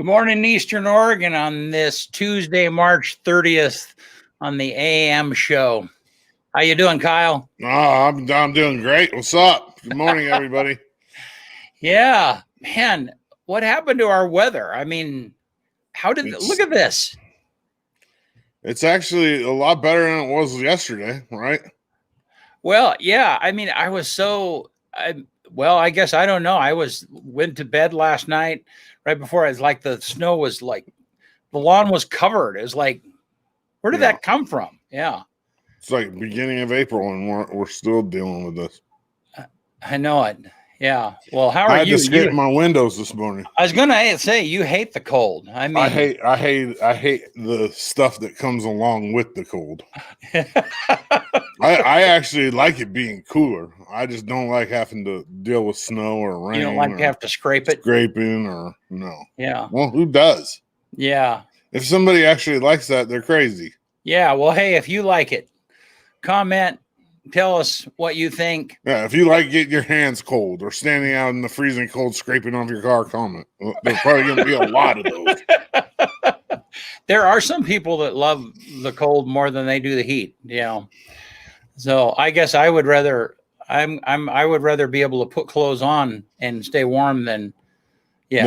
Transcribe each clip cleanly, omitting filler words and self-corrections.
Good morning, Eastern Oregon, on this Tuesday, March 30th on the AM show. How you doing, Kyle? Oh, I'm doing great. What's up? Good morning, everybody. Yeah, man, what happened to our weather? I mean, look at this. It's actually a lot better than it was yesterday, right? Well, yeah, I mean, I guess I don't know. Went to bed last night right before the snow was like, the lawn was covered. It was like, where did that come from? Yeah. It's like beginning of April and we're still dealing with this. I know it. Yeah. Well, how are you? I had to scrape my windows this morning. I was gonna say you hate the cold. I mean, I hate the stuff that comes along with the cold. I actually like it being cooler. I just don't like having to deal with snow or rain. You don't like to have to scrape it? Scraping or no. Yeah. Well, who does? Yeah. If somebody actually likes that, they're crazy. Yeah. Well, hey, if you like it, comment. Tell us what you think. Yeah, if you like getting your hands cold or standing out in the freezing cold scraping off your car, comment. Well, there's probably going to be a lot of those. There are some people that love the cold more than they do the heat. Yeah. So I guess I would rather I would rather be able to put clothes on and stay warm than you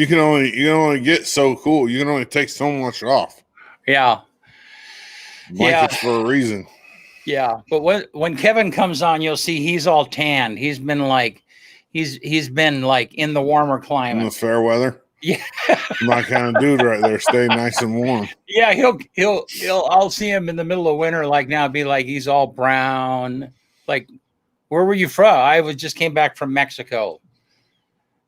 can only get so cool. You can only take so much off. Yeah. Blankets for a reason. Yeah, but when Kevin comes on, you'll see he's all tanned. He's been like in the warmer climate, in the fair weather. Yeah, my kind of dude right there. Stay nice and warm. Yeah, he'll. I'll see him in the middle of winter, like now, be like he's all brown. Like, where were you from? I just came back from Mexico.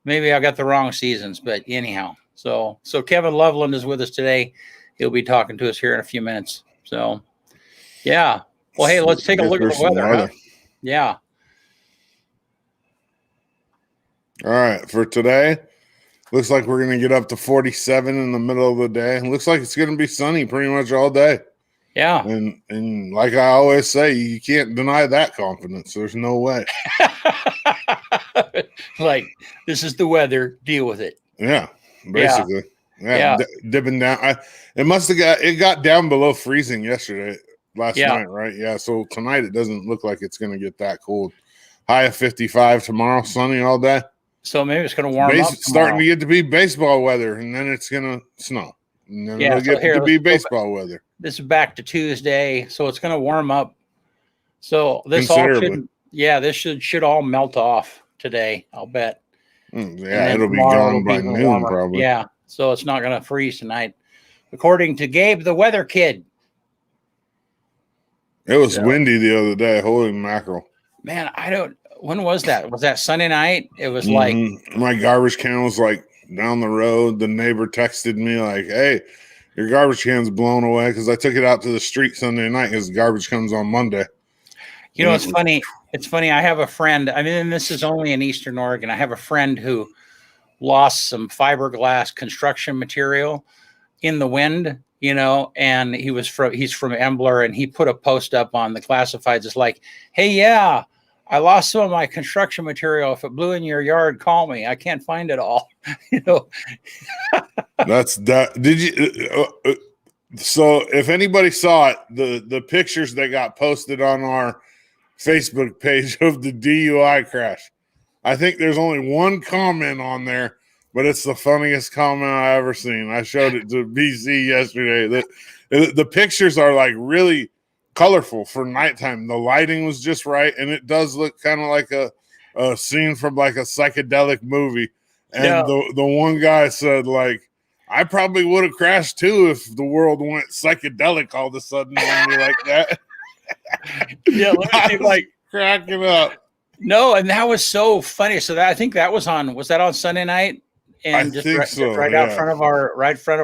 Maybe I got the wrong seasons, but anyhow. So Kevin Loveland is with us today. He'll be talking to us here in a few minutes. So, yeah. Well, hey, let's take a look at the weather. Huh? Yeah. All right. For today, looks like we're going to get up to 47 in the middle of the day. It looks like it's going to be sunny pretty much all day. Yeah. And like I always say, you can't deny that confidence. There's no way. Like, this is the weather. Deal with it. Yeah. Basically. Yeah. Dipping down. It got down below freezing yesterday. Last night, right? Yeah. So tonight it doesn't look like it's going to get that cold. High of 55 tomorrow, sunny all day. So maybe it's going to warm up. It's starting to get to be baseball weather, and then it's going to snow. And then it'll get to be baseball weather. This is back to Tuesday, so it's going to warm up. So this should all melt off today, I'll bet. Yeah, it'll be gone by noon probably. Yeah, so it's not going to freeze tonight, according to Gabe, the weather kid. It was windy the other day. Holy mackerel. Man, when was that? Was that Sunday night? It was like. My garbage can was like down the road. The neighbor texted me like, hey, your garbage can's blown away because I took it out to the street Sunday night because the garbage comes on Monday. You know, it's funny. It's funny. I have a friend. I mean, this is only in Eastern Oregon. I have a friend who lost some fiberglass construction material in the wind. You know, and he's from Embler, and he put a post up on the classifieds. It's like, hey, yeah, I lost some of my construction material. If it blew in your yard, call me. I can't find it all. You know, that's that. Did you? So if anybody saw it, the pictures that got posted on our Facebook page of the DUI crash, I think there's only one comment on there. But it's the funniest comment I ever seen. I showed it to BC yesterday. The pictures are like really colorful for nighttime. The lighting was just right, and it does look kind of like a scene from like a psychedelic movie. And the one guy said, like, I probably would have crashed too if the world went psychedelic all of a sudden on me like that. Yeah, let me see, like cracking up. No, and that was so funny. So I think that was that on Sunday night? And just right out front of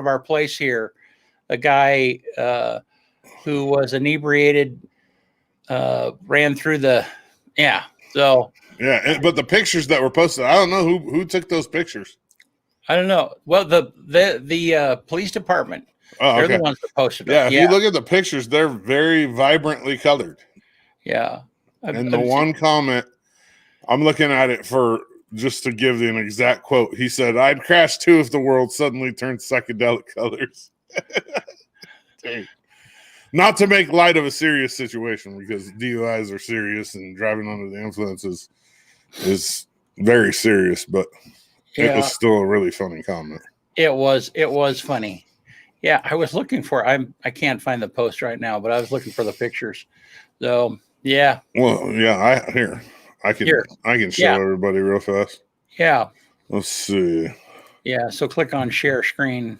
our place here, a guy who was inebriated ran through the but the pictures that were posted, I don't know who took those pictures. I don't know. Well, the police department, they're the ones that posted them. Yeah, if you look at the pictures, they're very vibrantly colored. Yeah, and the one comment, I'm looking at it for just to give an exact quote, he said, "I'd crash too if the world suddenly turned psychedelic colors." Dang. Not to make light of a serious situation, because DUIs are serious and driving under the influence is very serious, but it was still a really funny comment. It was funny. Yeah, I was looking for I can't find the post right now, but I was looking for the pictures. So yeah. Well, yeah, I can show everybody real fast. Yeah. Let's see. Yeah, so click on share screen.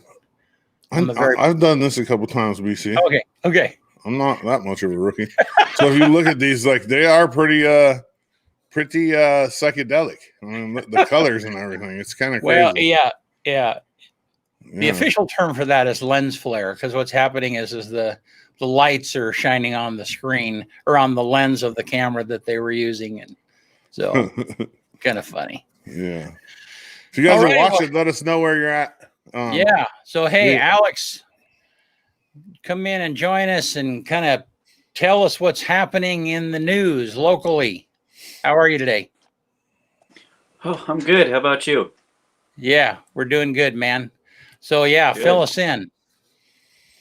I've done this a couple times, BC. Okay. I'm not that much of a rookie. So if you look at these, like, they are pretty psychedelic. I mean, the colors and everything. It's kind of crazy. Well, yeah. The official term for that is lens flare, because what's happening is the lights are shining on the screen or on the lens of the camera that they were using, and so kind of funny. Yeah. If you guys are watching, let us know where you're at. Yeah. So hey, Alex, come in and join us and kind of tell us what's happening in the news locally. How are you today? Oh, I'm good. How about you? Yeah, we're doing good, man. So yeah, good. Fill us in.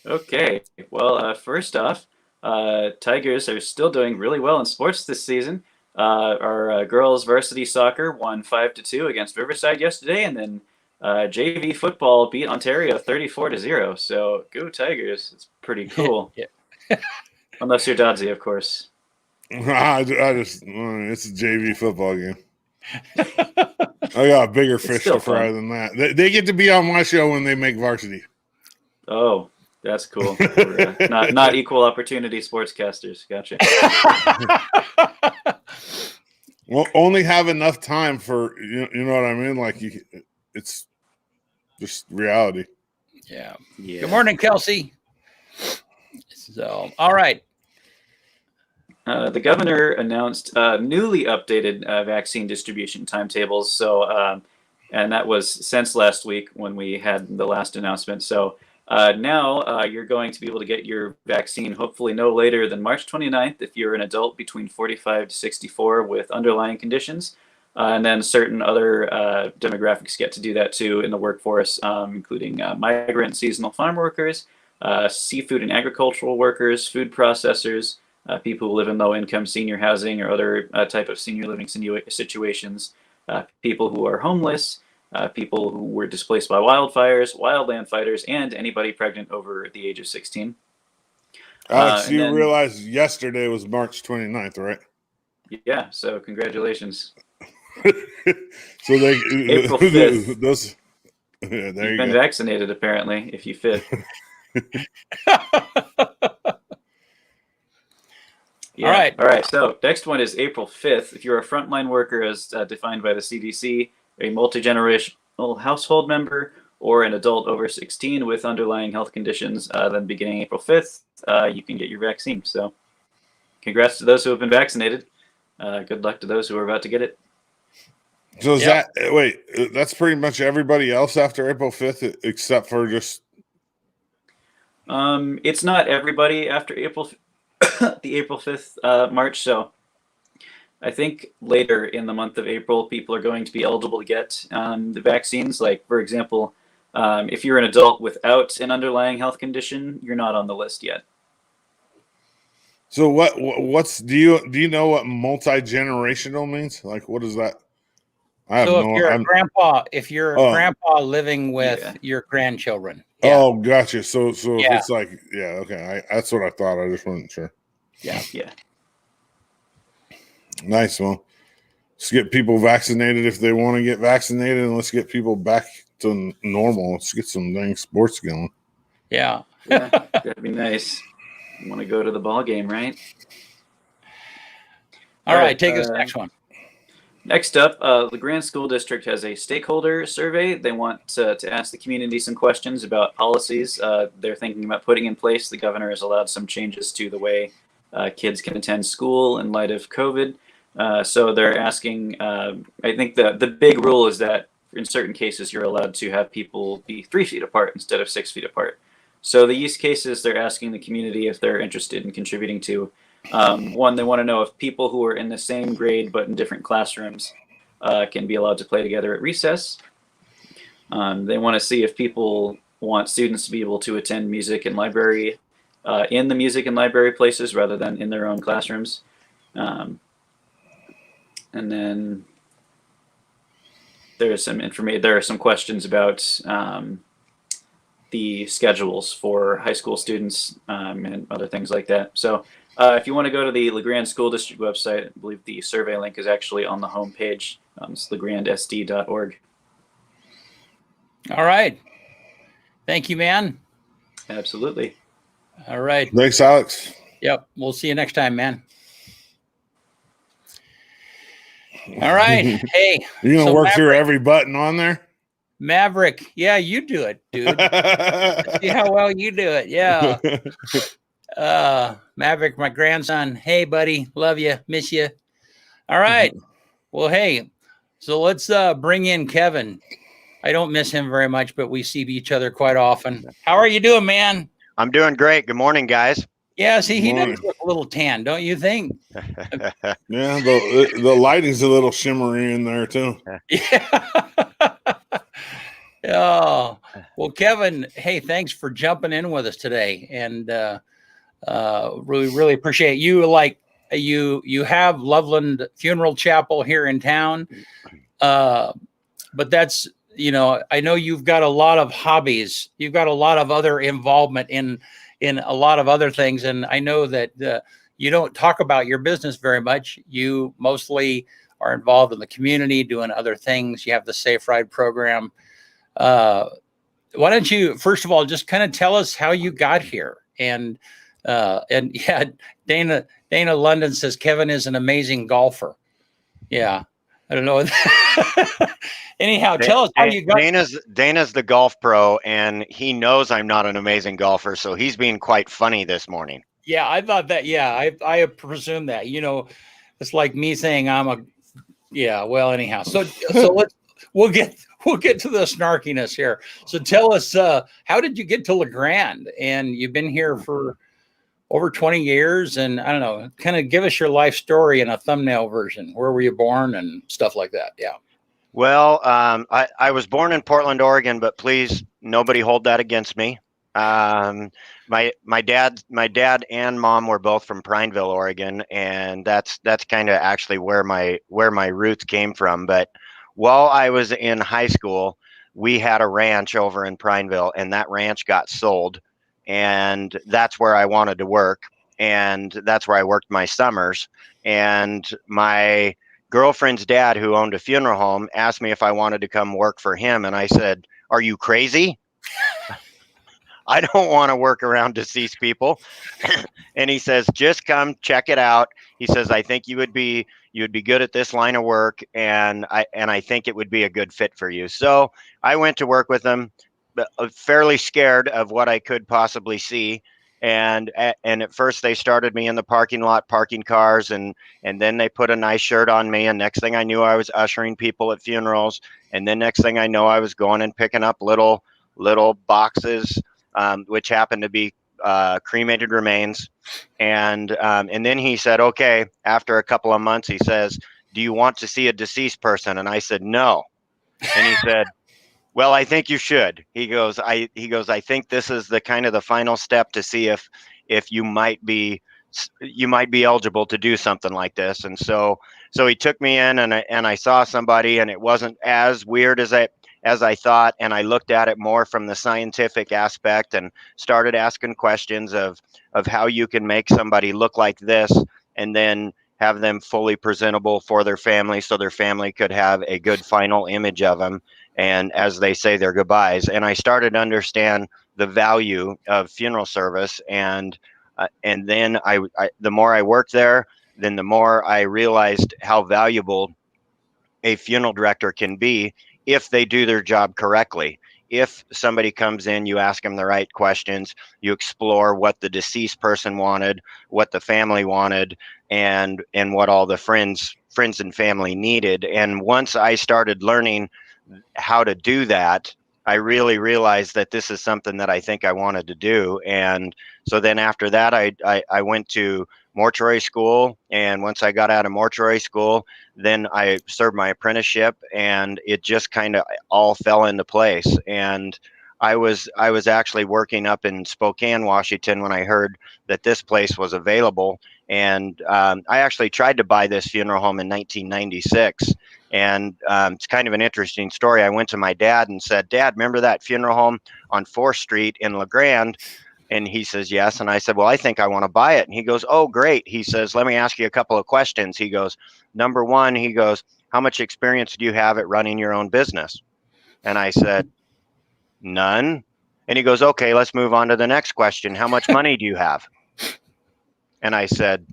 Okay. Well, first off, Tigers are still doing really well in sports this season. Our girls varsity soccer won 5-2 against Riverside yesterday, and then JV football beat Ontario 34-0. So go Tigers! It's pretty cool. Yeah. Unless you're Dodzy, of course. I just it's a JV football game. I got bigger fish to fry than that. They get to be on my show when they make varsity. Oh, that's cool. We're, not equal opportunity sportscasters. Gotcha. Well, only have enough time for you know what I mean. Like it's just reality. Yeah. Good morning, Kelsey. So, all right. The governor announced newly updated vaccine distribution timetables. So, and that was since last week when we had the last announcement. So now you're going to be able to get your vaccine hopefully no later than March 29th if you're an adult between 45 to 64 with underlying conditions. And then certain other demographics get to do that too in the workforce, including migrant seasonal farm workers, seafood and agricultural workers, food processors, people who live in low-income senior housing or other type of senior living situations, people who are homeless, people who were displaced by wildfires, wildland fighters, and anybody pregnant over the age of 16. Alex, you realized yesterday was March 29th, right? Yeah, so congratulations. So they April 5th. Those, You've been vaccinated, apparently, if you fit. Yeah. All right. So next one is April 5th. If you're a frontline worker as defined by the CDC, a multi-generational household member, or an adult over 16 with underlying health conditions, then beginning April 5th, you can get your vaccine. So congrats to those who have been vaccinated. Good luck to those who are about to get it. So is that's pretty much everybody else after April 5th except for just... It's not everybody after the April 5th march. So I think later in the month of April, people are going to be eligible to get the vaccines. Like, for example, if you're an adult without an underlying health condition, you're not on the list yet. So what's do you know what multi-generational means? Like, what is that? If you're a grandpa living with your grandchildren. Yeah. Oh, gotcha. So if it's like, okay. That's what I thought. I just wasn't sure. Yeah. Nice. Well, let's get people vaccinated if they want to get vaccinated, and let's get people back to normal. Let's get some dang sports going. Yeah. That'd be nice. You want to go to the ball game, right? All right. Take us next one. Next up, the Grand School District has a stakeholder survey. They want to ask the community some questions about policies they're thinking about putting in place. The governor has allowed some changes to the way kids can attend school in light of COVID. So they're asking, I think the big rule is that in certain cases, you're allowed to have people be 3 feet apart instead of 6 feet apart. So the use cases they're asking the community if they're interested in contributing to. One, they want to know if people who are in the same grade but in different classrooms can be allowed to play together at recess. They want to see if people want students to be able to attend music and library in the music and library places rather than in their own classrooms. And then there are some questions about the schedules for high school students and other things like that. So if you want to go to the LeGrand School District website, I believe the survey link is actually on the home page. It's legrandsd.org. All right. Thank you, man. Absolutely. All right. Thanks, Alex. Yep. We'll see you next time, man. All right. Hey. You're going to so work Maverick, through every button on there? Maverick. Yeah, you do it, dude. See how well you do it. Yeah. Maverick, my grandson. Hey, buddy. Love you. Miss you. All right. Well, hey. So let's bring in Kevin. I don't miss him very much, but we see each other quite often. How are you doing, man? I'm doing great. Good morning, guys. Yeah, see, he does look a little tan, don't you think? Yeah, the lighting's a little shimmery in there too. Yeah. Oh, well, Kevin, hey, thanks for jumping in with us today, and really appreciate you. Like you have Loveland Funeral Chapel here in town, but that's, I know you've got a lot of hobbies. You've got a lot of other involvement in a lot of other things. And I know that you don't talk about your business very much. You mostly are involved in the community doing other things. You have the Safe Ride program. Why don't you, first of all, just kind of tell us how you got here? And yeah, Dana London says Kevin is an amazing golfer. Yeah. I don't know. Anyhow, tell us how you got. Dana's the golf pro, and he knows I'm not an amazing golfer, so he's being quite funny this morning. Yeah, I thought that. Yeah, I presume that. It's like me saying I'm a. Yeah. Well, anyhow, so we'll get to the snarkiness here. So tell us, how did you get to LeGrand? And you've been here for over 20 years, and I don't know, kind of give us your life story in a thumbnail version. Where were you born and stuff like that? Yeah. Well, I was born in Portland, Oregon, but please, nobody hold that against me. My dad and mom were both from Prineville, Oregon, and that's kind of actually where my roots came from. But while I was in high school, we had a ranch over in Prineville, and that ranch got sold, and that's where I wanted to work, and that's where I worked my summers. And my girlfriend's dad, who owned a funeral home, asked me if I wanted to come work for him. And I said, "Are you crazy? I don't want to work around deceased people." And he says, "Just come check it out." He says, "I think you would be good at this line of work. And I think it would be a good fit for you." So I went to work with him, fairly scared of what I could possibly see. And at first they started me in the parking lot, parking cars, and then they put a nice shirt on me. And next thing I knew, I was ushering people at funerals. And then next thing I know, I was going and picking up little boxes, which happened to be cremated remains. And then he said, "Okay," after a couple of months, he says, "Do you want to see a deceased person?" And I said, "No." And he said, "Well, I think you should." He goes, I think this is the kind of the final step to see if you might be eligible to do something like this. And so he took me in, and I saw somebody, and it wasn't as weird as I thought. And I looked at it more from the scientific aspect and started asking questions of how you can make somebody look like this and then have them fully presentable for their family, so their family could have a good final image of them, and as they say their goodbyes. And I started to understand the value of funeral service, and then I the more I worked there, then the more I realized how valuable a funeral director can be if they do their job correctly. If somebody comes in, you ask them the right questions, you explore what the deceased person wanted, what the family wanted, and what all the friends and family needed. And once I started learning how to do that, I really realized that this is something that I think I wanted to do. And so then after that, I went to mortuary school. And once I got out of mortuary school, then I served my apprenticeship, and it just kind of all fell into place. And I was actually working up in Spokane, Washington, when I heard that this place was available. And I actually tried to buy this funeral home in 1996. And it's kind of an interesting story. I went to my dad and said, Dad, remember that funeral home on 4th Street in La Grande? And he says, yes. And I said, well, I think I want to buy it. And he goes, oh, great. He says, let me ask you a couple of questions. He goes, number one, he goes, how much experience do you have at running your own business? And I said, none. And he goes, okay, let's move on to the next question. How much money do you have? And I said,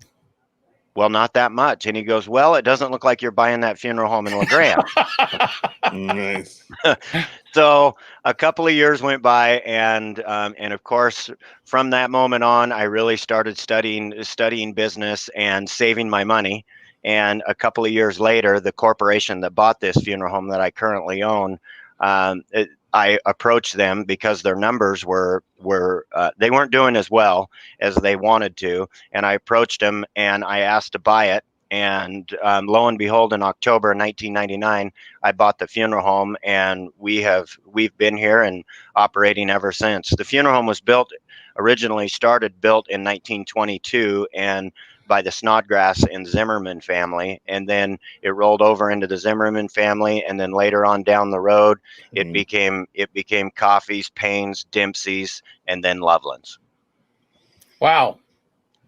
well, not that much. And he goes, well, it doesn't look like you're buying that funeral home in La Grande. Nice. So a couple of years went by, and of course, from that moment on, I really started studying business and saving my money. And a couple of years later, the corporation that bought this funeral home that I currently own, I approached them because their numbers were they weren't doing as well as they wanted to, and I approached them and I asked to buy it. And lo and behold, in October 1999, I bought the funeral home, and we've been here and operating ever since. The funeral home was originally built in 1922, and by the Snodgrass and Zimmerman family, and then it rolled over into the Zimmerman family, and then later on down the road, it became Coffey's, Payne's, Dempsey's, and then Loveland's. Wow.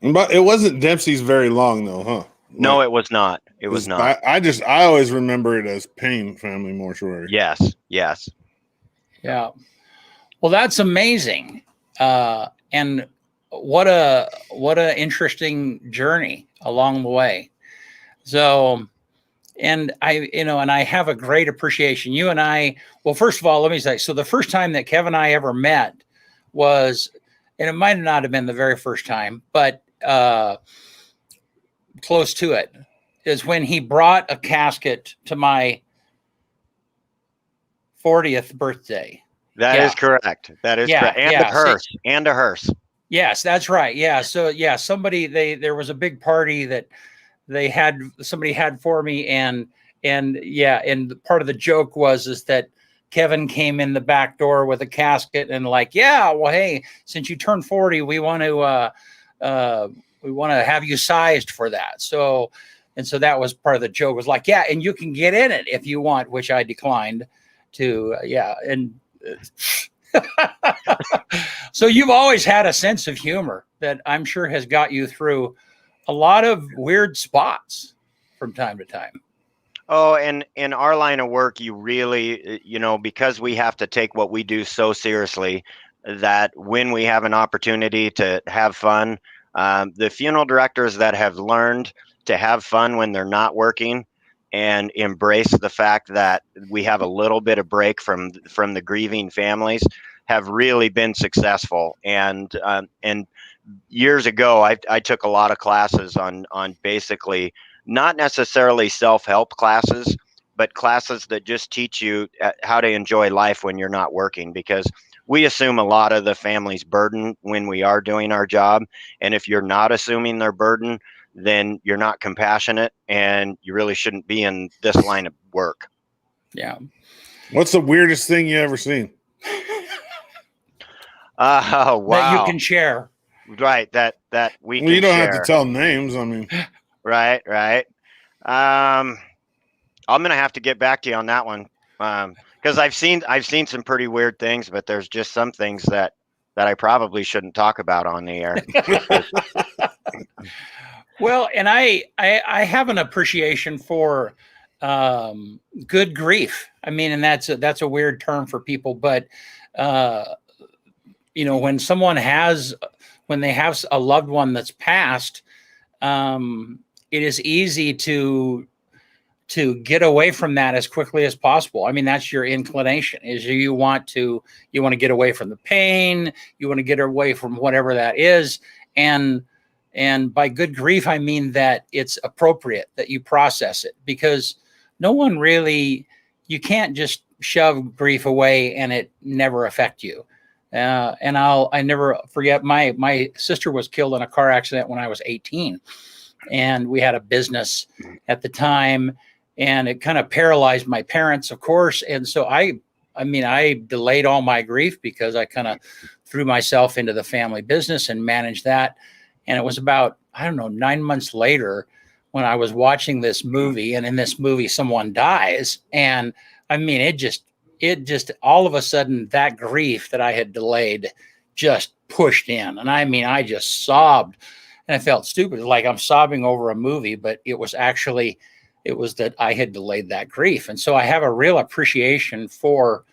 But it wasn't Dempsey's very long though, huh? No, it was not. It was not. I always remember it as Payne Family Mortuary. Yes. Yeah. Well, that's amazing. And what a interesting journey along the way. So, and I have a great appreciation. You and I, well, first of all, let me say, so the first time that Kevin and I ever met was, and it might not have been the very first time, but close to it, is when he brought a casket to my 40th birthday. That is correct. That is correct. And a hearse. Yes, that's right. Yeah. So yeah, there was a big party that somebody had for me, and part of the joke is that Kevin came in the back door with a casket and like, yeah, well, hey, since you turned 40, we want to have you sized for that. So that was part of the joke, was like, yeah, and you can get in it if you want, which I declined to. So you've always had a sense of humor that I'm sure has got you through a lot of weird spots from time to time. Oh, and in our line of work, you really, because we have to take what we do so seriously, that when we have an opportunity to have fun, the funeral directors that have learned to have fun when they're not working and embrace the fact that we have a little bit of break from the grieving families have really been successful. And years ago, I took a lot of classes on basically not necessarily self-help classes, but classes that just teach you how to enjoy life when you're not working, because we assume a lot of the family's burden when we are doing our job. And if you're not assuming their burden, then you're not compassionate, and you really shouldn't be in this line of work. Yeah. What's the weirdest thing you ever seen? Wow. That you can share. Right. That we can you don't share. have to tell names. I mean, right. I'm going to have to get back to you on that one. Because I've seen some pretty weird things, but there's just some things that I probably shouldn't talk about on the air. Well, and I have an appreciation for good grief. I mean, and that's a weird term for people, but when they have a loved one that's passed, it is easy to get away from that as quickly as possible. I mean, that's your inclination, is you want to get away from the pain, you want to get away from whatever that is. And by good grief, I mean that it's appropriate that you process it, because no one really, you can't just shove grief away and it never affect you. And I never forget my sister was killed in a car accident when I was 18, and we had a business at the time, and it kind of paralyzed my parents, of course. And so I delayed all my grief because I kind of threw myself into the family business and managed that. And it was about, I don't know, 9 months later when I was watching this movie, and in this movie someone dies, and I mean, it just all of a sudden that grief that I had delayed just pushed in. And I mean, I just sobbed, and I felt stupid. Like I'm sobbing over a movie, but it was that I had delayed that grief. And so I have a real appreciation for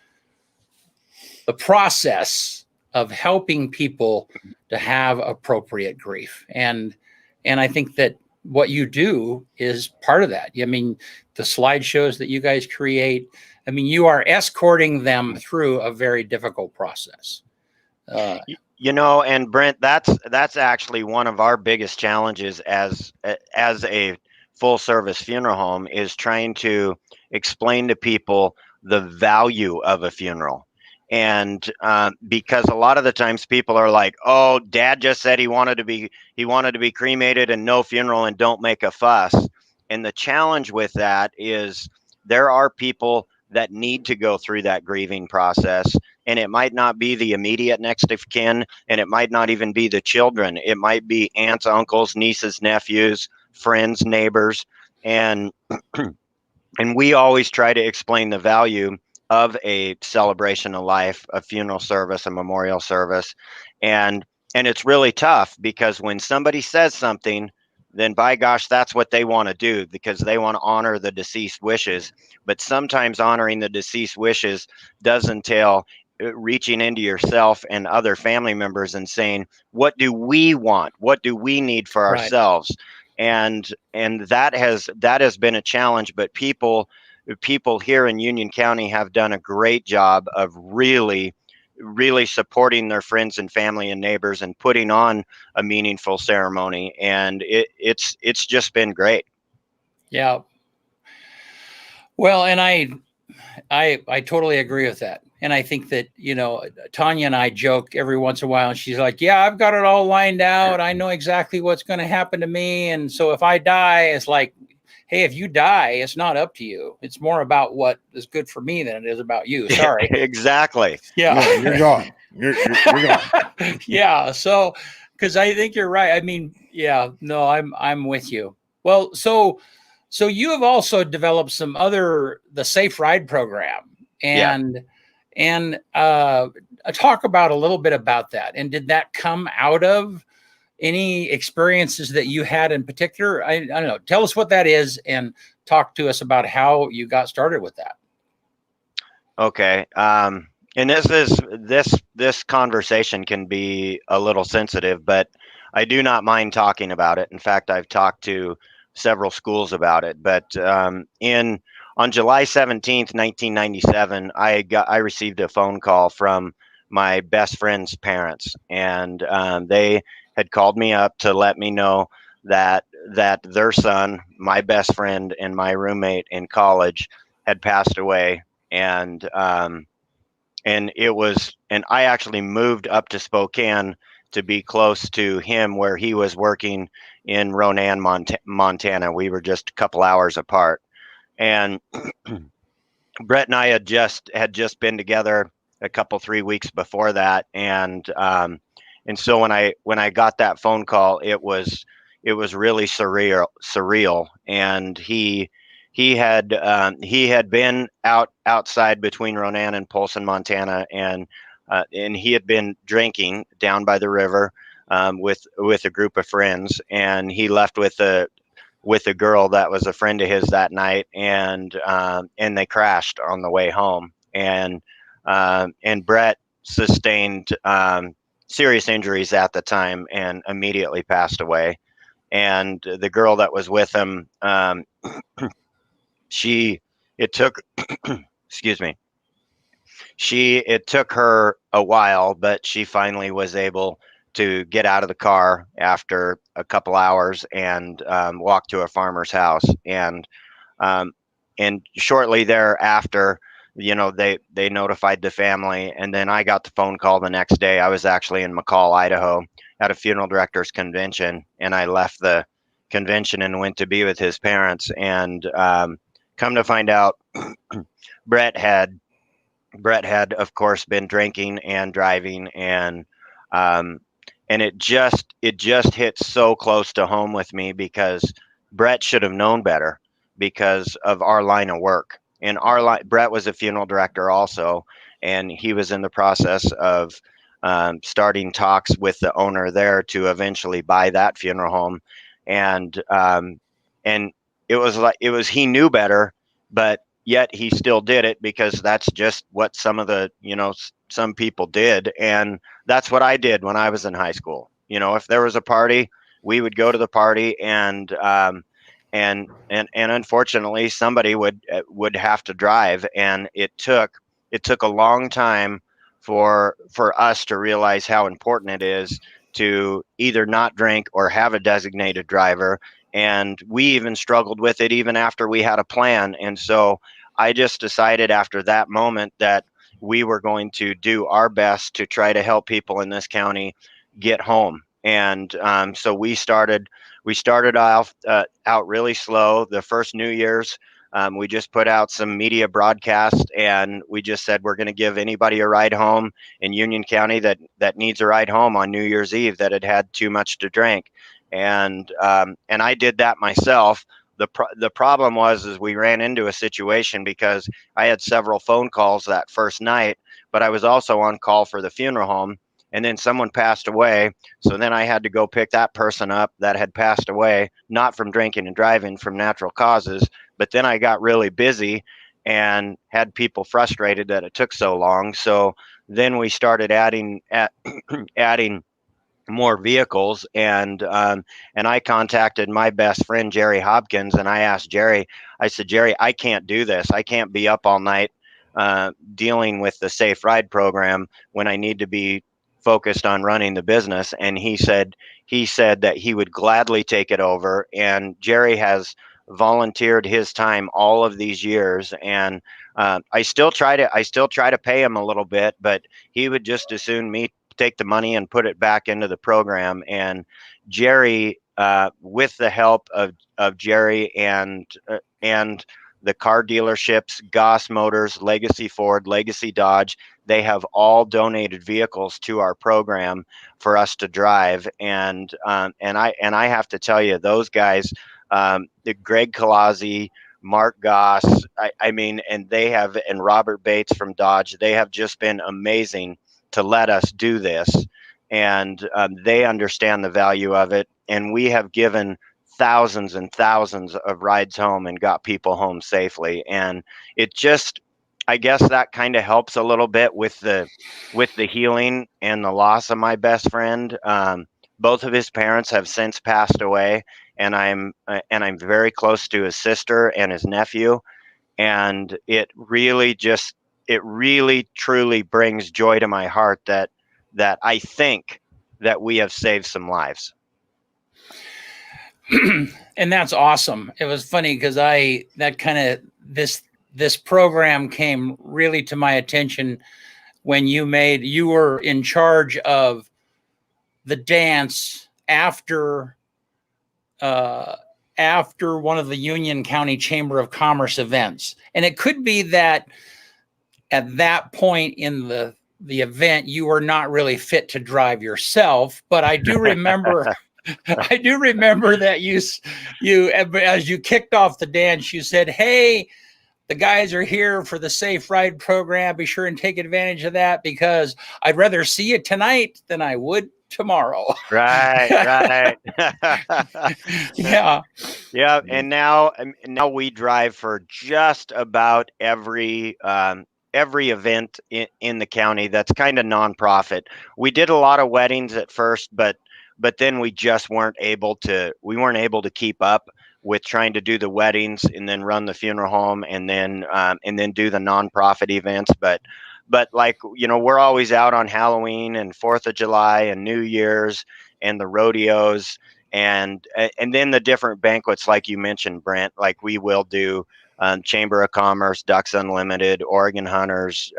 the process of helping people to have appropriate grief. And I think that what you do is part of that. I mean, the slideshows that you guys create, I mean, you are escorting them through a very difficult process. And Brent, that's actually one of our biggest challenges as a full service funeral home, is trying to explain to people the value of a funeral. And because a lot of the times people are like, "Oh, Dad just said he wanted to be cremated and no funeral and don't make a fuss." And the challenge with that is there are people that need to go through that grieving process, and it might not be the immediate next of kin, and it might not even be the children. It might be aunts, uncles, nieces, nephews, friends, neighbors, and we always try to explain the value of a celebration of life, a funeral service, a memorial service. And it's really tough because when somebody says something, then by gosh, that's what they want to do, because they want to honor the deceased wishes. But sometimes honoring the deceased wishes does entail reaching into yourself and other family members and saying, what do we want? What do we need for ourselves? And that has been a challenge, but people here in Union County have done a great job of really supporting their friends and family and neighbors and putting on a meaningful ceremony. And it's just been great. Yeah. Well, and I totally agree with that. And I think that, Tanya and I joke every once in a while, and she's like, "Yeah, I've got it all lined out. I know exactly what's going to happen to me. And so if I die, it's like, hey, if you die, it's not up to you. It's more about what is good for me than it is about you." Sorry. Exactly. Yeah. You're gone. You're gone. Yeah. So, because I think you're right. I mean, yeah, no, I'm with you. Well, so you have also developed the Safe Ride program, and talk about a little bit about that. And did that come out of any experiences that you had in particular? I don't know. Tell us what that is and talk to us about how you got started with that. Okay. And this conversation can be a little sensitive, but I do not mind talking about it. In fact, I've talked to several schools about it. But on July 17th, 1997, I received a phone call from my best friend's parents, and they had called me up to let me know that their son, my best friend and my roommate in college, had passed away. And I actually moved up to Spokane to be close to him, where he was working in Ronan, Montana. We were just a couple hours apart. And Brett and I had just been together a couple 3 weeks before that, and so when I got that phone call, it was really surreal. And he had been outside between Ronan and Polson, Montana, and he had been drinking down by the river with a group of friends, and he left with a girl that was a friend of his that night, and they crashed on the way home, and Brett sustained serious injuries at the time and immediately passed away. And the girl that was with him, it took it took her a while, but she finally was able to get out of the car after a couple hours and walk to a farmer's house. And shortly thereafter, they notified the family, and then I got the phone call the next day. I was actually in McCall, Idaho, at a funeral directors convention, and I left the convention and went to be with his parents. And come to find out, Brett had of course been drinking and driving, and it just hit so close to home with me, because Brett should have known better because of our line of work. And Brett was a funeral director also, and he was in the process of starting talks with the owner there to eventually buy that funeral home. And he knew better, but yet he still did it, because that's just what some people did. And that's what I did when I was in high school. If there was a party, we would go to the party, and unfortunately somebody would have to drive. And it took a long time for us to realize how important it is to either not drink or have a designated driver. And we even struggled with it even after we had a plan. And so I just decided after that moment that we were going to do our best to try to help people in this county get home. And so we started out really slow. The first New Year's, we just put out some media broadcast, and we just said we're going to give anybody a ride home in Union County that needs a ride home on New Year's Eve that had too much to drink. And I did that myself. The problem was we ran into a situation, because I had several phone calls that first night, but I was also on call for the funeral home, and then someone passed away. So then I had to go pick that person up that had passed away, not from drinking and driving, from natural causes. But then I got really busy and had people frustrated that it took so long. So then we started adding more vehicles, and I contacted my best friend Jerry Hopkins, and I asked Jerry, I said, Jerry, I can't do this. I can't be up all night dealing with the Safe Ride program when I need to be focused on running the business. And he said that he would gladly take it over. And Jerry has volunteered his time all of these years, and I still try to pay him a little bit, but he would just as soon me take the money and put it back into the program. And Jerry, with the help of Jerry and the car dealerships, Goss Motors, Legacy Ford, Legacy Dodge, they have all donated vehicles to our program for us to drive. And I have to tell you, those guys, the Greg Kalazzi, Mark Goss, and Robert Bates from Dodge, they have just been amazing to let us do this. And they understand the value of it. And we have given thousands and thousands of rides home and got people home safely. And it just, I guess that kind of helps a little bit with the healing and the loss of my best friend. Both of his parents have since passed away, and I'm very close to his sister and his nephew. And it really truly brings joy to my heart that I think that we have saved some lives. And that's awesome. It was funny because this program came really to my attention when you were in charge of the dance after one of the Union County Chamber of Commerce events. And it could be that at that point in the event, you were not really fit to drive yourself, but I do remember that you as you kicked off the dance, you said, "Hey, the guys are here for the Safe Ride program. Be sure and take advantage of that, because I'd rather see you tonight than I would tomorrow." Right. Yeah. And now we drive for just about every event in the county that's kind of nonprofit. We did a lot of weddings at first, but then we just weren't able to keep up with trying to do the weddings and then run the funeral home and then do the nonprofit events. But we're always out on Halloween and 4th of July and New Year's and the rodeos and then the different banquets, like you mentioned, Brent. Like we will do Chamber of Commerce, Ducks Unlimited, Oregon Hunters,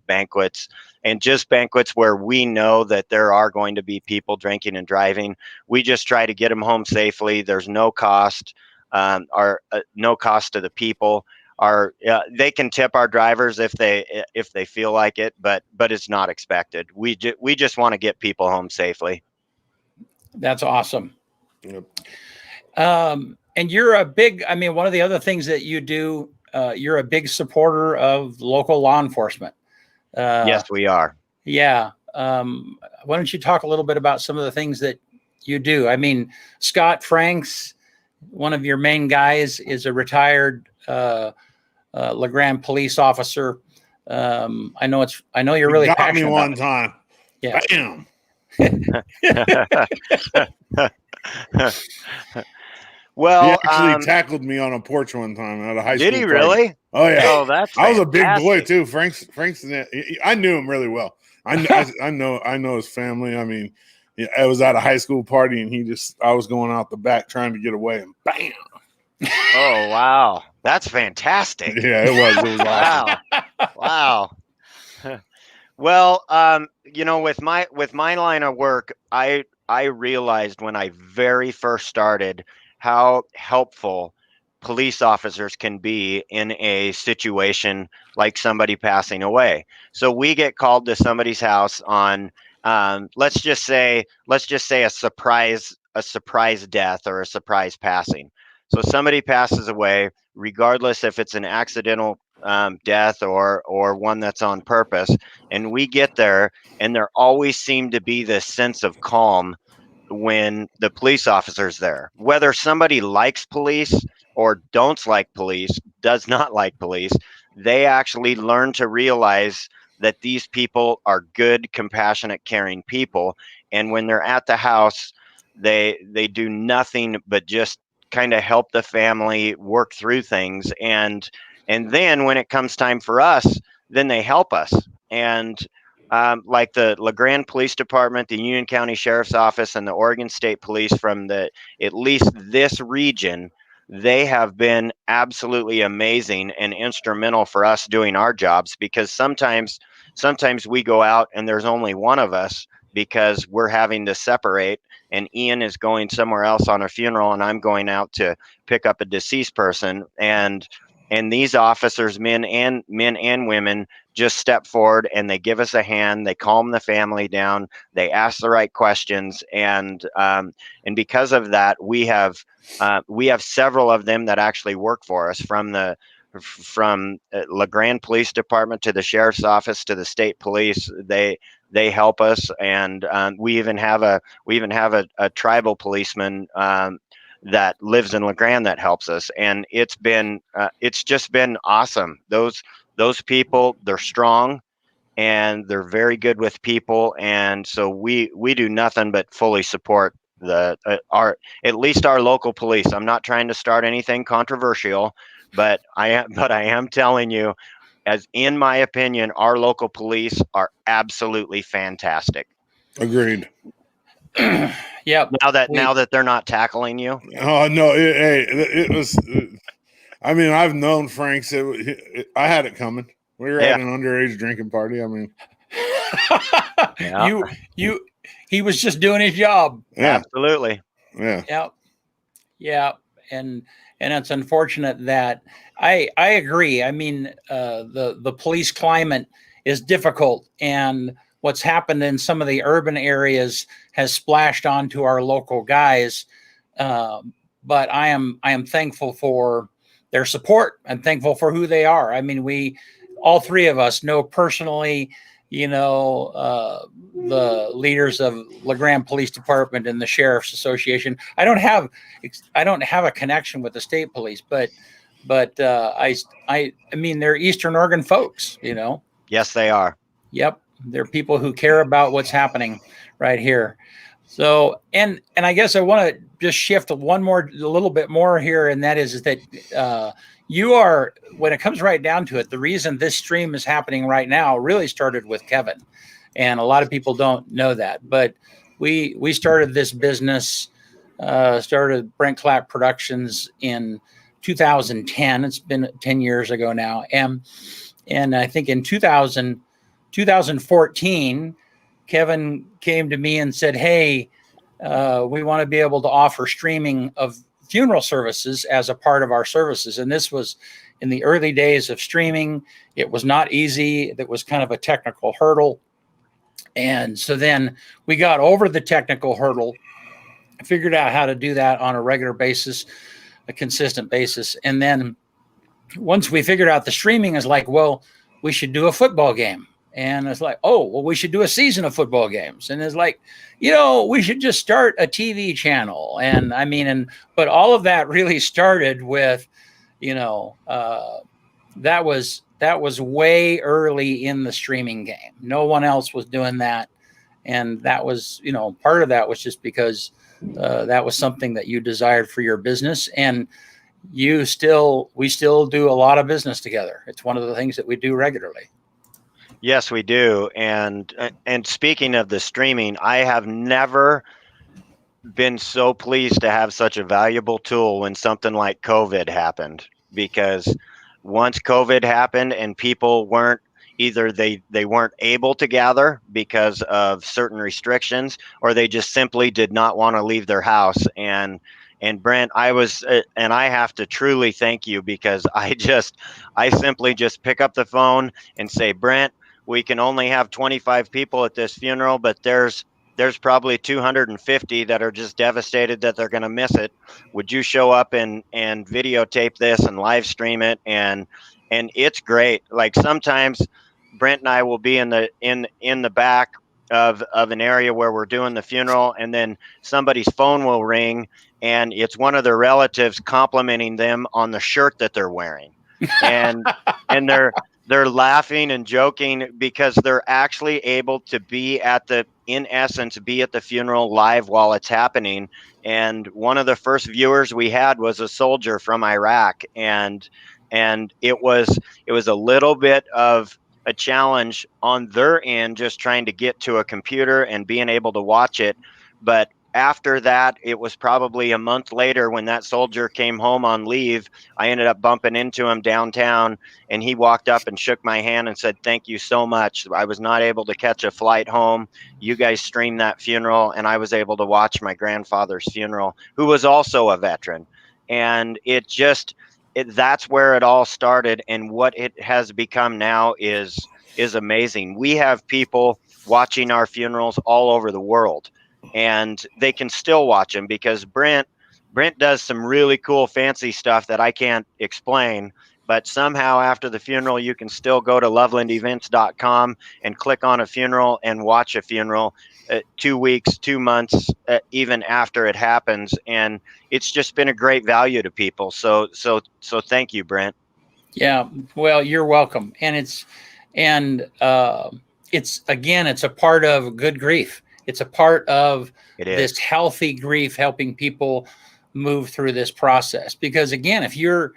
banquets, and just banquets where we know that there are going to be people drinking and driving. We just try to get them home safely. There's no cost, no cost to the people. They can tip our drivers if they feel like it, but it's not expected. We just want to get people home safely. That's awesome. Yep. And you're a big, I mean, one of the other things that you do, you're a big supporter of local law enforcement. Yes, we are. Yeah. Why don't you talk a little bit about some of the things that you do? I mean, Scott Franks, one of your main guys, is a retired LeGrand police officer. I know you're really passionate got me one about time. Yeah. Bam. Well, he actually tackled me on a porch one time at a high school. Did he party. really? Oh yeah. Oh, that's I was a big boy fantastic. too. Frank's. I knew him really well. I know his family. I mean, yeah, I was at a high school party and I was going out the back trying to get away and bam. Oh wow, that's fantastic. Yeah, it was awesome. Wow. Well, with my line of work, I realized when I very first started how helpful police officers can be in a situation like somebody passing away. So we get called to somebody's house on, let's just say a surprise death or a surprise passing. So somebody passes away, regardless if it's an accidental death or one that's on purpose, and we get there, and there always seemed to be this sense of calm when the police officer's there. Whether somebody likes police or does not like police, they actually learn to realize that these people are good, compassionate, caring people. And when they're at the house, they do nothing but just kind of help the family work through things. And then when it comes time for us, then they help us. And like the LeGrand Police Department, the Union County Sheriff's Office, and the Oregon State Police from at least this region, they have been absolutely amazing and instrumental for us doing our jobs, because sometimes we go out and there's only one of us because we're having to separate, and Ian is going somewhere else on a funeral and I'm going out to pick up a deceased person, and these officers, men and women, just step forward and they give us a hand. They calm the family down. They ask the right questions, and because of that, we have several of them that actually work for us, from LeGrand Police Department to the Sheriff's Office to the State Police. They help us, and we even have a tribal policeman that lives in LeGrand that helps us, and it's just been awesome. Those people, they're strong and they're very good with people, and so we do nothing but fully support at least our local police. I'm not trying to start anything controversial, but I am telling you, as in my opinion, our local police are absolutely fantastic. Agreed. Yep. Now that they're not tackling you. Oh no! It was. I mean, I've known Frank's. I had it coming. We were at an underage drinking party. I mean, he was just doing his job. Yeah. Absolutely. Yeah. Yeah. And it's unfortunate that I agree. I mean, the police climate is difficult, and what's happened in some of the urban areas has splashed onto our local guys. But I am thankful for their support and thankful for who they are. I mean, all three of us know personally, the leaders of LeGrand Police Department and the Sheriff's Association. I don't have a connection with the state police, but I mean, they're Eastern Oregon folks, Yes, they are. Yep. They're people who care about what's happening right here. So, and I guess I want to just shift a little bit more here. And that is that you are, when it comes right down to it, the reason this stream is happening right now really started with Kevin. And a lot of people don't know that, but we started this business, started Brent Clapp Productions in 2010. It's been 10 years ago now. And I think in 2014, Kevin came to me and said, hey, we want to be able to offer streaming of funeral services as a part of our services. And this was in the early days of streaming. It was not easy. That was kind of a technical hurdle. And so then we got over the technical hurdle, figured out how to do that on a regular basis, a consistent basis. And then once we figured out the streaming, is like, well, we should do a football game. And it's like, oh, well, we should do a season of football games. And it's like, we should just start a TV channel. And I mean, but all of that really started with, that was way early in the streaming game. No one else was doing that. And that was, part of that was just because that was something that you desired for your business. And we still do a lot of business together. It's one of the things that we do regularly. Yes, we do. And speaking of the streaming, I have never been so pleased to have such a valuable tool when something like COVID happened, because once COVID happened and people weren't either they weren't able to gather because of certain restrictions, or they just simply did not want to leave their house. And Brent, I have to truly thank you, because I simply just pick up the phone and say, Brent, we can only have 25 people at this funeral, but there's probably 250 that are just devastated that they're going to miss it. Would you show up and videotape this and live stream it? And it's great. Like sometimes Brent and I will be in the back of an area where we're doing the funeral, and then somebody's phone will ring and it's one of their relatives complimenting them on the shirt that they're wearing. And they're laughing and joking because they're actually able to be at the funeral live while it's happening. And one of the first viewers we had was a soldier from Iraq, and it was a little bit of a challenge on their end, just trying to get to a computer and being able to watch it. But after that, it was probably a month later when that soldier came home on leave. I ended up bumping into him downtown, and he walked up and shook my hand and said, thank you so much. I was not able to catch a flight home. You guys streamed that funeral, and I was able to watch my grandfather's funeral, who was also a veteran. And that's where it all started. And what it has become now is amazing. We have people watching our funerals all over the world, and they can still watch them because Brent does some really cool fancy stuff that I can't explain, but somehow after the funeral you can still go to lovelandevents.com and click on a funeral and watch a funeral 2 weeks, 2 months, even after it happens. And it's just been a great value to people. So thank you, Brent. Yeah, well, you're welcome. And it's a part of good grief. It's a part of this healthy grief, helping people move through this process. Because again, if you're,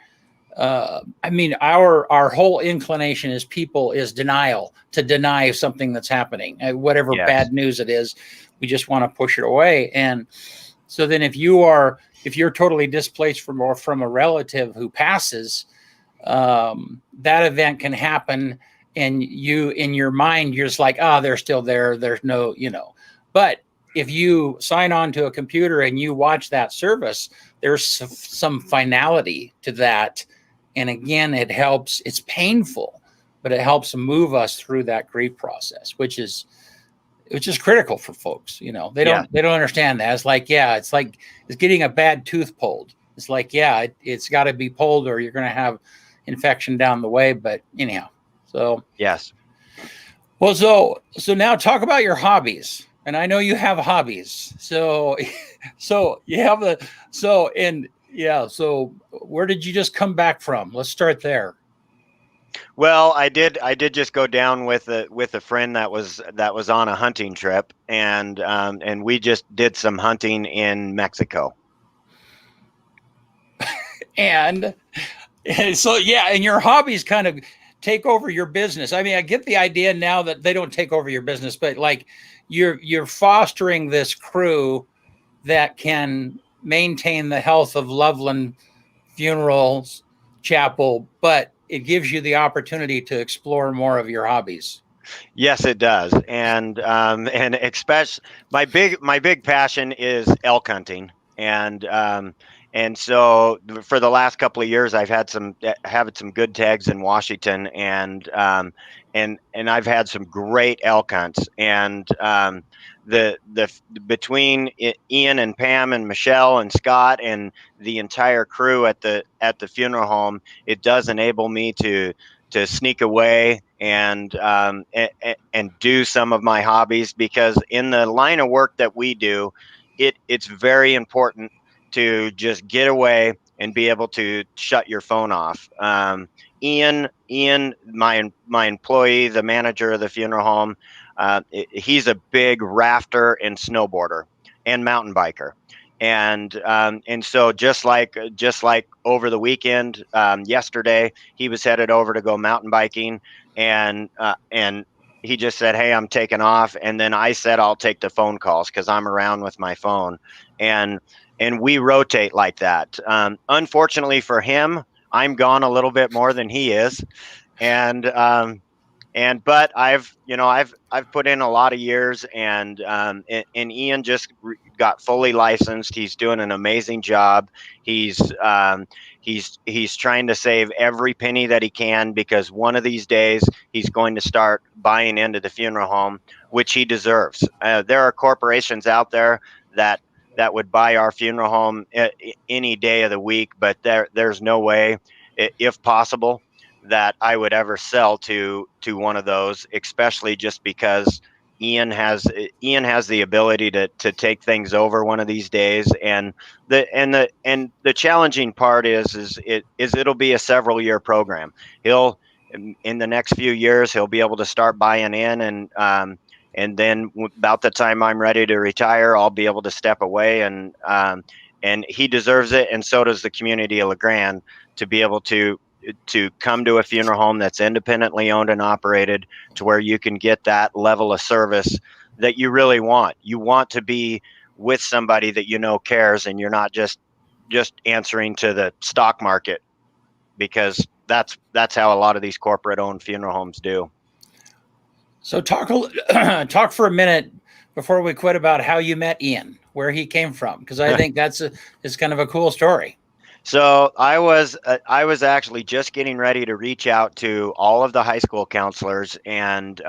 our whole inclination as people is denial, to deny something that's happening, whatever bad news it is, we just want to push it away. And so then if you're totally displaced from a relative who passes, that event can happen. And you, in your mind, you're just like, they're still there. There's no, But if you sign on to a computer and you watch that service, there's some finality to that. And again, it helps. It's painful, but it helps move us through that grief process, which is critical for folks. They don't understand that. It's like it's getting a bad tooth pulled. It's like, it's got to be pulled or you're going to have infection down the way. But anyhow, so yes. Well, so now talk about your hobbies. And I know you have hobbies. So you have so where did you just come back from? Let's start there. Well, I did just go down with a friend that was on a hunting trip, and we just did some hunting in Mexico. and so and your hobbies kind of take over your business. I mean, I get the idea now that they don't take over your business, but like you're fostering this crew that can maintain the health of Loveland funerals, chapel, but it gives you the opportunity to explore more of your hobbies. Yes, it does, and especially my big passion is elk hunting, and so for the last couple of years, I've had some good tags in Washington, and I've had some great elk hunts, and the between Ian and Pam and Michelle and Scott and the entire crew at the funeral home, it does enable me to sneak away and do some of my hobbies, because in the line of work that we do, it's very important to just get away and be able to shut your phone off. Ian, my employee, the manager of the funeral home, he's a big rafter and snowboarder and mountain biker. And so just like over the weekend, yesterday, he was headed over to go mountain biking, and he just said, "Hey, I'm taking off." And then I said, "I'll take the phone calls because I'm around with my phone." And we rotate like that. Unfortunately for him, I'm gone a little bit more than he is, and but I've put in a lot of years, and Ian just got fully licensed. He's doing an amazing job. He's trying to save every penny that he can, because one of these days he's going to start buying into the funeral home, which he deserves. There are corporations out there that would buy our funeral home any day of the week, but there's no way, if possible, that I would ever sell to one of those, especially just because Ian has the ability to take things over one of these days. And the challenging part is it'll be a several year program. He'll, in the next few years, he'll be able to start buying in, and then about the time I'm ready to retire, I'll be able to step away, and he deserves it, and so does the community of LeGrand, to be able to come to a funeral home that's independently owned and operated, to where you can get that level of service that you really want. You want to be with somebody that cares, and you're not just answering to the stock market, because that's how a lot of these corporate owned funeral homes do. So talk for a minute before we quit about how you met Ian, where he came from, because I think it's kind of a cool story. So I was actually just getting ready to reach out to all of the high school counselors and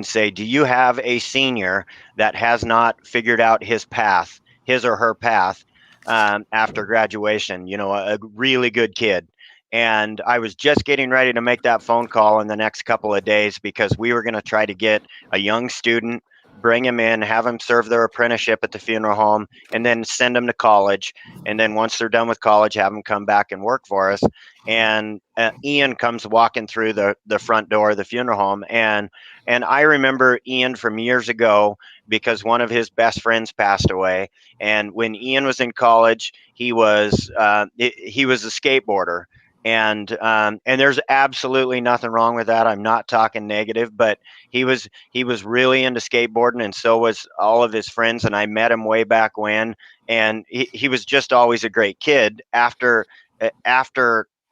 say, do you have a senior that has not figured out his or her path, after graduation? A really good kid. And I was just getting ready to make that phone call in the next couple of days, because we were going to try to get a young student, bring him in, have him serve their apprenticeship at the funeral home, and then send them to college. And then once they're done with college, have them come back and work for us. And Ian comes walking through the front door of the funeral home, and I remember Ian from years ago, because one of his best friends passed away. And when Ian was in college, he was a skateboarder. And there's absolutely nothing wrong with that. I'm not talking negative, but he was really into skateboarding, and so was all of his friends. And I met him way back when, and he was just always a great kid. After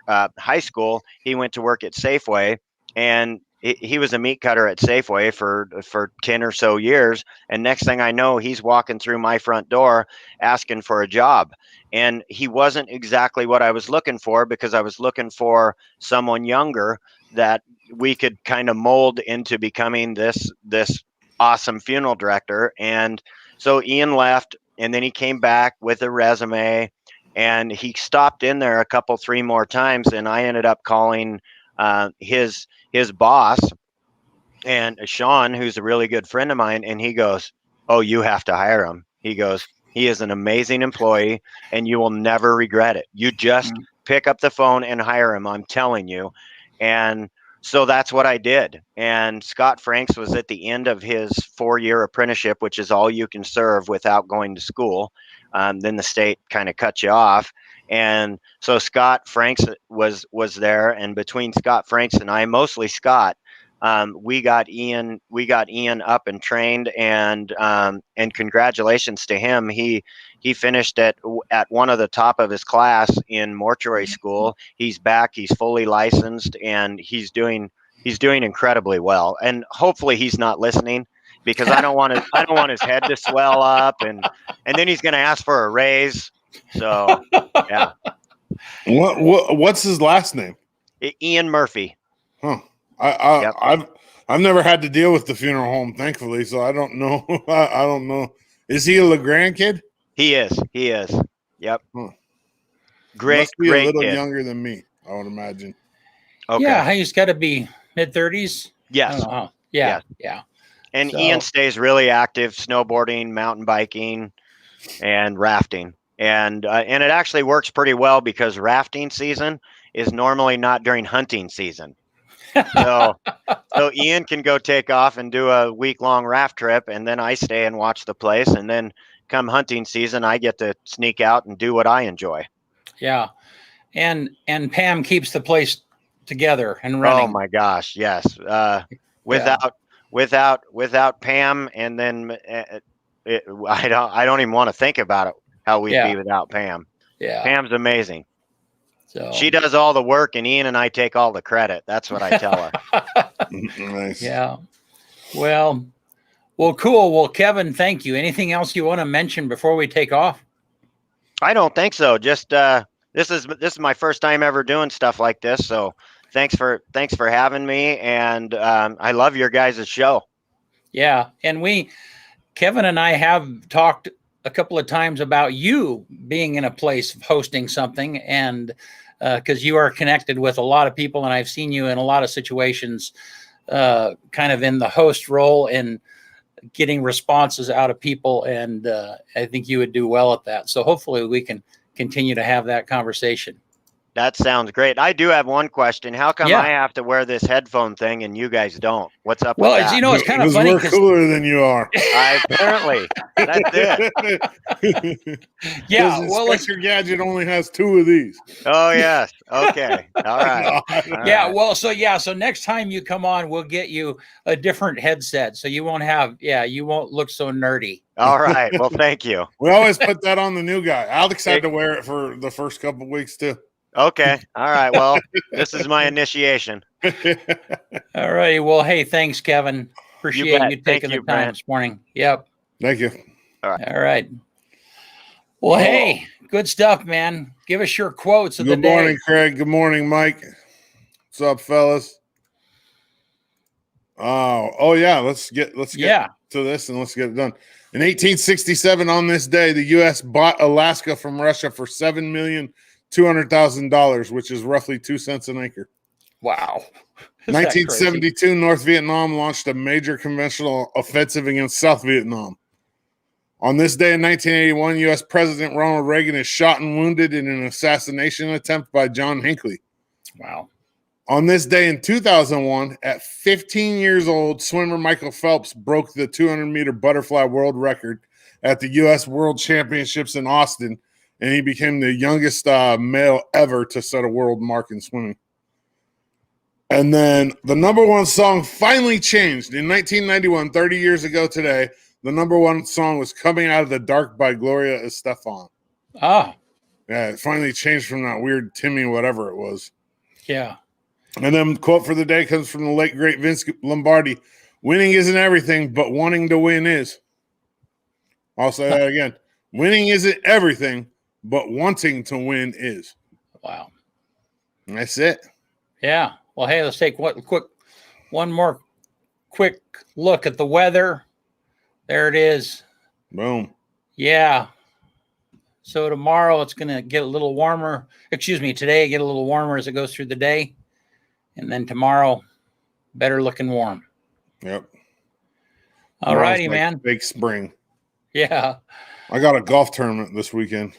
high school, he went to work at Safeway, and he was a meat cutter at Safeway for 10 or so years. And next thing I know, he's walking through my front door asking for a job. And he wasn't exactly what I was looking for, because I was looking for someone younger that we could kind of mold into becoming this awesome funeral director. And so Ian left, and then he came back with a resume, and he stopped in there three more times. And I ended up calling his boss, and Sean, who's a really good friend of mine, and he goes, "Oh, you have to hire him." He goes, "He is an amazing employee, and you will never regret it. You just pick up the phone and hire him. I'm telling you." And so that's what I did. And Scott Franks was at the end of his 4-year apprenticeship, which is all you can serve without going to school. Then the state kind of cut you off. And so Scott Franks was there. And between Scott Franks and I, mostly Scott, we got Ian up and trained, and congratulations to him. He finished at one of the top of his class in mortuary school. He's back. He's fully licensed, and he's doing incredibly well. And hopefully he's not listening, because I don't want his head to swell up, and then he's going to ask for a raise. So yeah. What's his last name? Ian Murphy. Huh. Yep. I've never had to deal with the funeral home, thankfully, so I don't know. I don't know. Is he a LeGrand kid? He is. Yep. Huh. Great, Must be great a little kid. younger than me, I would imagine. Okay. Yeah, he's got to be mid-30s. Yes. Yeah. And So- Ian stays really active, snowboarding, mountain biking, and rafting. And it actually works pretty well, because rafting season is normally not during hunting season. So Ian can go take off and do a week-long raft trip, and then I stay and watch the place. And then come hunting season, I get to sneak out and do what I enjoy. Yeah. And Pam keeps the place together and running. Oh my gosh, yes. Without Pam, and then I don't even want to think about it, how we'd be without Pam. Yeah. Pam's amazing. So She does all the work, and Ian and I take all the credit. That's what I tell her. Nice. Yeah. Well, cool. Well, Kevin, thank you. Anything else you want to mention before we take off? I don't think so. Just this is my first time ever doing stuff like this. So thanks for having me, and I love your guys' show. Yeah, and Kevin and I have talked a couple of times about you being in a place of hosting something, and because you are connected with a lot of people, and I've seen you in a lot of situations, kind of in the host role and getting responses out of people, and I think you would do well at that. So hopefully we can continue to have that conversation. That sounds great. I do have one question. How come Yeah. I have to wear this headphone thing and you guys don't? What's up Well, with that? it's kind of funny we're cooler than you are. Apparently, that's it. Yeah, Inspector Gadget only has 2 of these. Oh yes. Okay. All right. Yeah, well, so next time you come on, we'll get you a different headset, so you won't look so nerdy. All right. Well, thank you. We always put that on the new guy. Alex had to wear it for the first couple of weeks too. Okay. All right. Well, this is my initiation. All righty. Well, hey, thanks, Kevin. Appreciate bet. you Thank taking you, the time Brent. this morning. Yep. Thank you. All right. Well, hey, good stuff, man. Give us your quotes of the Good day. morning, Craig. Good morning, Mike. What's up, fellas? Oh yeah. Let's get to this and let's get it done. In 1867, on this day, the U.S. bought Alaska from Russia for $7,200,000, which is roughly 2 cents an acre. Wow. Is that 1972, North Vietnam launched a major conventional offensive against South Vietnam. On this day in 1981, U.S. President Ronald Reagan is shot and wounded in an assassination attempt by John Hinckley. Wow. On this day in 2001, at 15 years old, swimmer Michael Phelps broke the 200-meter butterfly world record at the U.S. World Championships in Austin, and he became the youngest male ever to set a world mark in swimming. And then the number one song finally changed. In 1991, 30 years ago today, the number one song was Coming Out of the Dark by Gloria Estefan. Ah, Yeah, it finally changed from that weird Timmy whatever it was. yeah. And then quote for the day comes from the late, great Vince Lombardi. Winning isn't everything, but wanting to win is. I'll say that again. Winning isn't everything, but wanting to win is. Wow. And that's it. Yeah. Well, hey, let's take one more quick look at the weather. There it is. Boom. Yeah. So tomorrow it's going to get a little warmer. Today get a little warmer as it goes through the day. And then tomorrow, better looking warm. Yep. All righty, Like man. Big spring. Yeah. I got a golf tournament this weekend.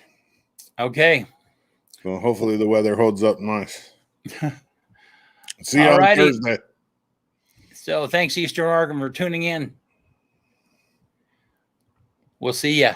Okay. So hopefully the weather holds up nice. See you All on righty. Thursday. So thanks, Eastern Oregon, for tuning in. We'll see ya.